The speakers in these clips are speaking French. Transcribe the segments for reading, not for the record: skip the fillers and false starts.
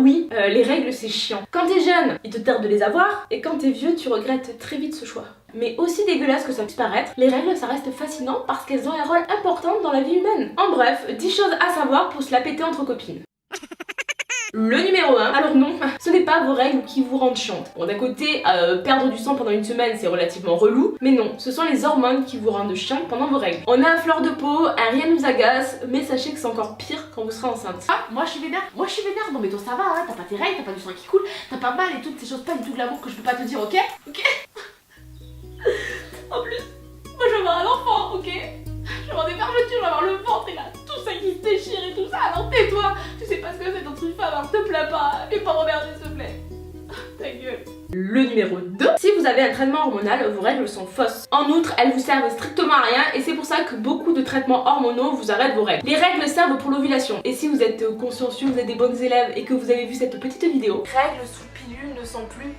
oui, les règles c'est chiant. Quand t'es jeune, il te tarde de les avoir, et quand t'es vieux, tu regrettes très vite ce choix. Mais aussi dégueulasse que ça puisse paraître, les règles ça reste fascinant parce qu'elles ont un rôle important dans la vie humaine. En bref, 10 choses à savoir pour se la péter entre copines. Le numéro 1, alors non, ce n'est pas vos règles qui vous rendent chiante. Bon, d'un côté, perdre du sang pendant une semaine c'est relativement relou, mais non, ce sont les hormones qui vous rendent chiante pendant vos règles. On a à fleur de peau, rien ne nous agace, mais sachez que c'est encore pire quand vous serez enceinte. Ah, moi je suis vénère, non mais toi ça va, hein, t'as pas tes règles, t'as pas du sang qui coule, t'as pas mal et toutes ces choses pas du tout de l'amour que je peux pas te dire, ok? Ok. En plus, moi je vais avoir un enfant, ok? Je vais avoir des fermetures, je vais avoir le ventre et là, tout ça qui se déchire et tout ça, alors tais-toi! Tu sais pas ce que c'est d'être une femme, alors te plains pas, fais pas remerder s'il te plaît. Ta gueule. Le numéro 2, si vous avez un traitement hormonal, vos règles sont fausses. En outre, elles vous servent strictement à rien et c'est pour ça que beaucoup de traitements hormonaux vous arrêtent vos règles. Les règles servent pour l'ovulation et si vous êtes consciencieux, vous êtes des bonnes élèves et que vous avez vu cette petite vidéo, Règles sous pilule ne sont plus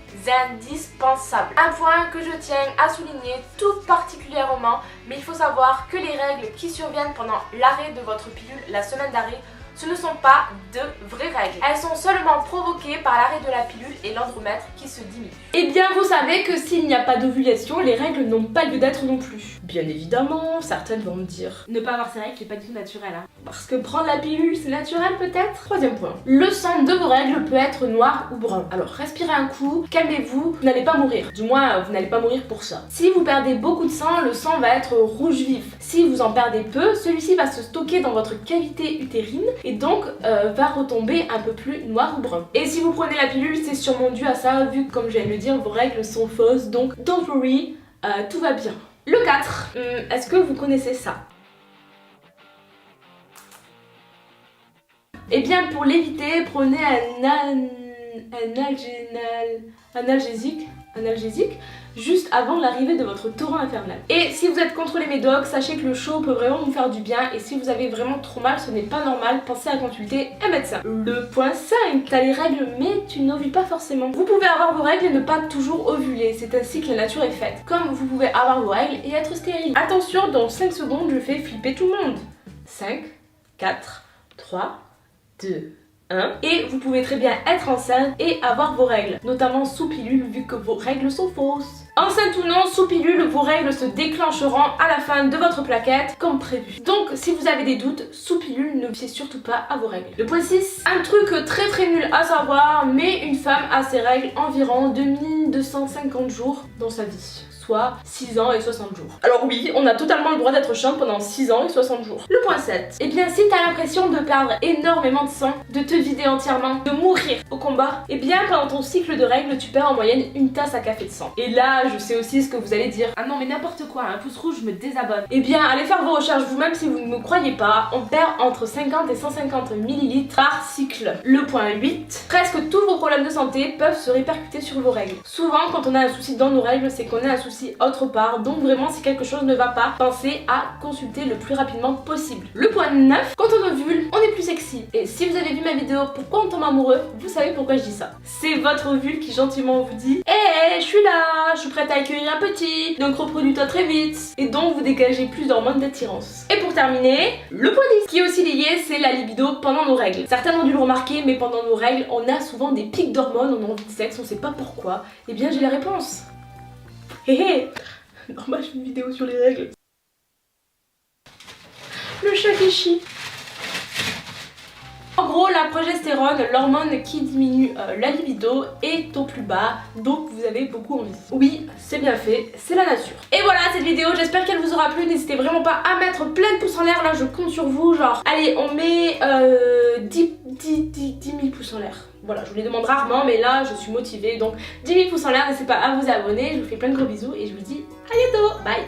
indispensables. Un point que je tiens à souligner tout particulièrement, mais il faut savoir que les règles qui surviennent pendant l'arrêt de votre pilule, la semaine d'arrêt, ce ne sont pas de vraies règles. Elles sont seulement provoquées par l'arrêt de la pilule et l'andromètre qui se diminue. eh bien vous savez que s'il n'y a pas d'ovulation, les règles n'ont pas lieu d'être non plus. Bien évidemment, certaines vont me dire Ne pas avoir ses règles, c'est pas du tout naturel, hein. parce que prendre la pilule c'est naturel peut-être. Troisième point, le sang de vos règles peut être noir ou brun. Alors respirez un coup, calmez-vous, vous n'allez pas mourir. Du moins vous n'allez pas mourir pour ça. Si vous perdez beaucoup de sang, le sang va être rouge vif. Si vous en perdez peu, celui-ci va se stocker dans votre cavité utérine et donc va retomber un peu plus noir ou brun. Et si vous prenez la pilule, c'est sûrement dû à ça, vu que comme je viens de le dire, vos règles sont fausses, donc don't worry, tout va bien. Le 4, est-ce que vous connaissez ça? Eh bien pour l'éviter, prenez un analgésique juste avant l'arrivée de votre torrent infernal. Et si vous êtes contre les médocs, sachez que le chaud peut vraiment vous faire du bien et si vous avez vraiment trop mal, ce n'est pas normal, pensez à consulter un médecin. Le point 5, t'as les règles mais tu n'ovules pas forcément. Vous pouvez avoir vos règles et ne pas toujours ovuler, c'est ainsi que la nature est faite. Comme vous pouvez avoir vos règles et être stérile. Attention, dans 5 secondes, je fais flipper tout le monde. 5, 4, 3, 2, 1. Et vous pouvez très bien être enceinte et avoir vos règles, notamment sous pilule vu que vos règles sont fausses. Enceinte ou non, sous pilule, vos règles se déclencheront à la fin de votre plaquette comme prévu. Donc si vous avez des doutes, sous pilule, ne fiez surtout pas à vos règles. Le point 6, un truc très nul à savoir, mais une femme a ses règles environ 2250 jours dans sa vie. Soit 6 ans et 60 jours. Alors oui, on a totalement le droit d'être chiante pendant 6 ans et 60 jours. Le point 7. Eh bien si t'as l'impression de perdre énormément de sang, de te vider entièrement, de mourir au combat, eh bien pendant ton cycle de règles, tu perds en moyenne une tasse à café de sang. Et là, je sais aussi ce que vous allez dire. Ah non mais n'importe quoi, un pouce rouge, je me désabonne. Eh bien, allez faire vos recherches vous-même si vous ne me croyez pas. On perd entre 50 et 150 ml par cycle. Le point 8. Presque tous vos problèmes de santé peuvent se répercuter sur vos règles. Souvent, quand on a un souci dans nos règles, c'est qu'on a un souci autre part, donc vraiment si quelque chose ne va pas, pensez à consulter le plus rapidement possible. Le point 9, quand on ovule, on est plus sexy. Et si vous avez vu ma vidéo pourquoi on tombe amoureux, vous savez pourquoi je dis ça. C'est votre ovule qui gentiment vous dit hé, je suis là, je suis prête à accueillir un petit, donc reproduis-toi très vite. Et donc vous dégagez plus d'hormones d'attirance. Et pour terminer, le point 10, qui est aussi lié, c'est la libido pendant nos règles. Certains ont dû le remarquer, mais pendant nos règles, on a souvent des pics d'hormones, on a envie de sexe, on sait pas pourquoi. Eh bien j'ai la réponse. Hé hé! Normal, je fais une vidéo sur les règles. Le chat qui chie. En gros, la progestérone, l'hormone qui diminue la libido, est au plus bas, donc vous avez beaucoup envie. Oui, c'est bien fait, c'est la nature. Et voilà cette vidéo, j'espère qu'elle vous aura plu. N'hésitez vraiment pas à mettre plein de pouces en l'air, là je compte sur vous, genre, allez, on met 10 000 pouces en l'air. Voilà, je vous les demande rarement, mais là je suis motivée, donc 10 000 pouces en l'air, n'hésitez pas à vous abonner, je vous fais plein de gros bisous et je vous dis à bientôt, bye.